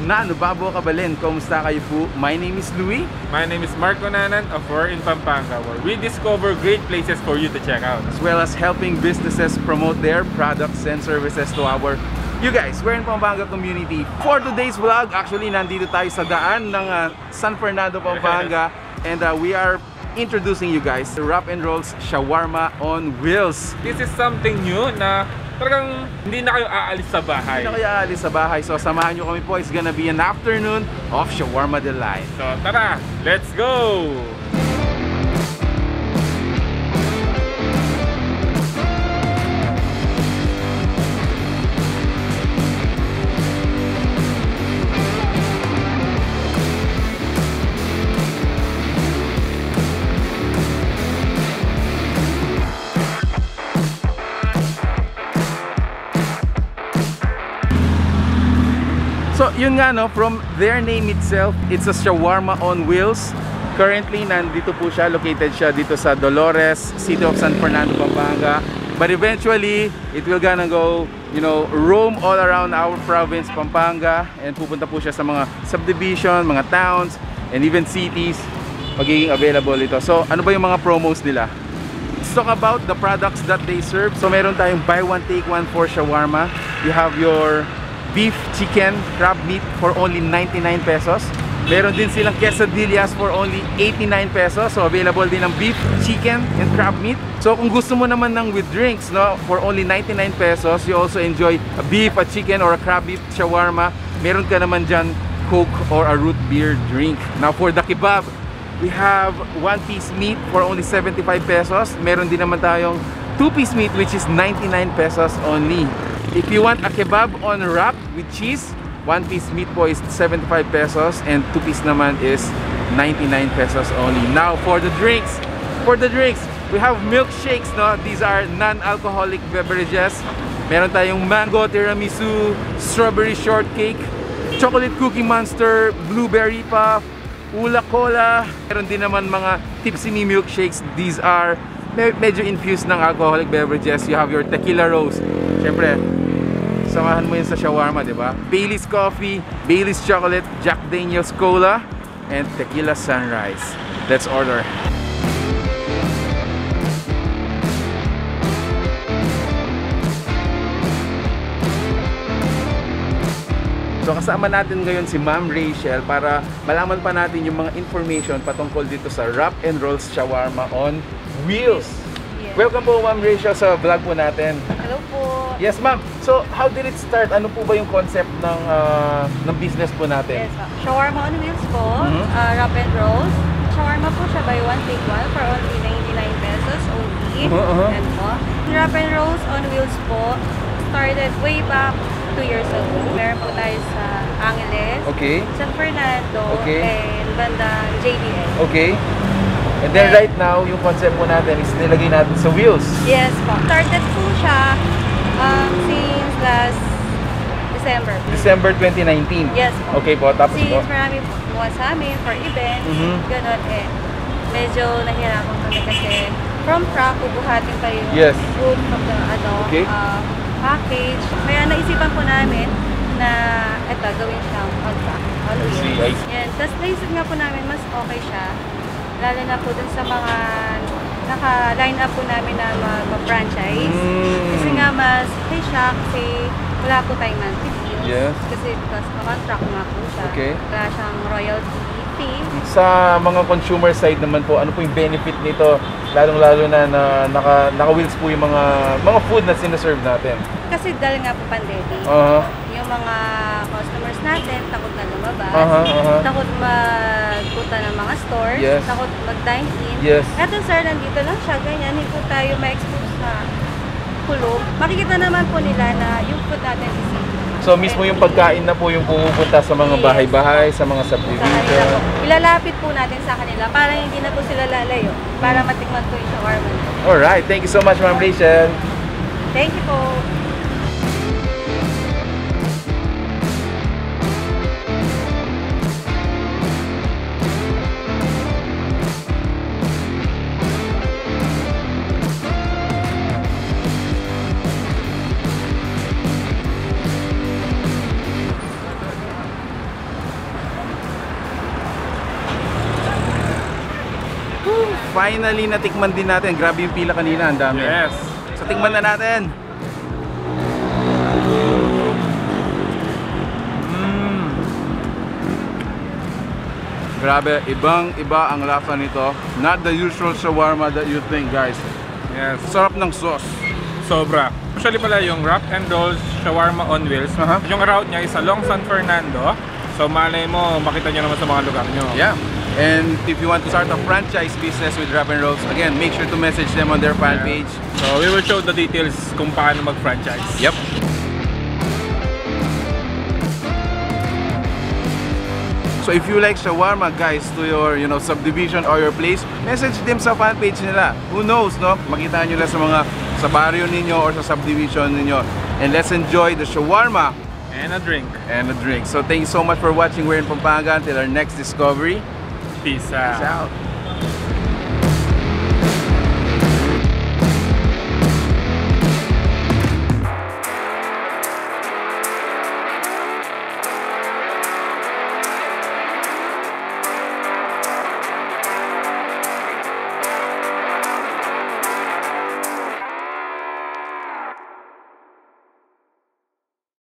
Nubabo Kabalin. Kumusta kayo po? My name is Louie. My name is Marco Nanan of We're in Pampanga, where we discover great places for you to check out. As well as helping businesses promote their products and services to our you guys, We're in Pampanga community. For today's vlog, actually nandito tayo sa daan ng San Fernando Pampanga. And we are introducing you guys to WrapNrolls Shawarma on Wheels. This is something new na talagang hindi na kayo aalis sa bahay. Hindi na kayo aalis sa bahay. So samahan nyo kami po. It's gonna be an afternoon of Shawarma Delight. So tara, let's go! So yun nga no, from their name itself, it's a shawarma on wheels. Currently, nandito po siya, located siya dito sa Dolores, city of San Fernando, Pampanga. But eventually, it will gonna go, you know, roam all around our province, Pampanga. And pupunta po siya sa mga subdivision, mga towns, and even cities. Magiging available ito. So ano ba yung mga promos nila? Let's talk about the products that they serve. So meron tayong buy one, take one for shawarma. You have your beef, chicken, crab meat for only 99 pesos. Meron din silang quesadillas for only 89 pesos. So available din ng beef, chicken, and crab meat. So kung gusto mo naman ng with drinks, no, for only 99 pesos, you also enjoy a beef, a chicken, or a crab beef shawarma. Meron ka naman dyan Coke or a root beer drink. Now for the kebab, we have one-piece meat for only 75 pesos. Meron din naman tayong two-piece meat which is 99 pesos only. If you want a kebab on wrap with cheese, one-piece meat po is 75 pesos and two-piece naman is 99 pesos only. Now for the drinks, we have milkshakes, no? These are non-alcoholic beverages. Meron tayong mango tiramisu, strawberry shortcake, chocolate cookie monster, blueberry puff, ula cola. Meron din naman mga tipsy me milkshakes. These are medyo infused ng alcoholic beverages. You have your tequila rose. Siyempre, samahan mo yun sa shawarma, di ba? Bailey's coffee, Bailey's chocolate, Jack Daniel's cola, and tequila sunrise. Let's order. So kasama natin ngayon si Ma'am Rachel para malaman pa natin yung mga information patungkol dito sa WrapNrolls Shawarma on Wheels. Yes. Welcome po Ma'am Rachel sa vlog po natin. Hello po. Yes ma'am. So how did it start? Ano po ba yung concept ng business po natin? Yes, shawarma on wheels po, WrapNrolls. Shawarma po siya buy one take one for only 99 pesos only. Yan po. WrapNrolls on wheels po started way back 2 years ago. Meron po tayo sa Angeles, Okay. San Fernando, Okay. and bandang JDL. Okay. And then right now, yung concept po natin is nilagay natin sa wheels. Yes po. Started po siya since last December. December 2019. Yes po. Okay po, tapos po. Since marami po kumuha sa amin for events, ganon eh. Medyo nahihirapan kami kasi from truck, bubuhatin pa yung Yes. food from the Okay. package. Kaya naisipan po namin na ito, gawin siyang on-truck, on wheels. Yan. Tapos naisip nga po namin mas okay siya. Lalo na po dun sa mga naka-line up po namin na mag-franchise. Kasi nga mas okay siya kasi wala po tayong monthly fees. Yes. Kasi because contract nga po siya. Okay. Wala siyang royalty fee. Sa mga consumer side naman po, ano po yung benefit nito? Lalong-lalo na naka-wheels po yung mga food na sinaserve natin. Kasi dahil nga po pandemic, yung mga customers natin takot na lumabas, takot magpunta ng mga stores, Yes. takot mag-dine in. Yes. Eto sir, nandito lang siya, ganyan, hindi po tayo ma-expose sa kulog. Makikita naman po nila na yung food natin is safe. So mismo yung pagkain na po yung pumupunta sa mga bahay-bahay, sa mga subdivision. Ilalapit po natin sa kanila para hindi na po sila lalayo, para matikman po yung shawarma. Alright, thank you so much Ma'am Rachel. Thank you po. finally natikman din natin. Grabe yung pila kanina, ang dami. Yes. So tikman na natin. Grabe, ibang-iba ang lasa nito. Not the usual shawarma that you think, guys. Yes. Sarap ng sauce. Sobra. Actually pala yung WrapNrolls Shawarma on Wheels, yung route niya is along San Fernando. So malay mo, makita nyo naman sa mga lugar nyo. Yeah. And if you want to start a franchise business with WrapNrolls, again, make sure to message them on their fan page. So we will show the details kung paano mag-franchise. Yep. So if you like shawarma, guys, to your subdivision or your place, message them sa fan page nila. Who knows, no? Makita nyo lang sa barrio ninyo or sa subdivision ninyo. And let's enjoy the shawarma and a drink. So thank you so much for watching. We're in Pampanga. Until our next discovery. Peace Peace out. out.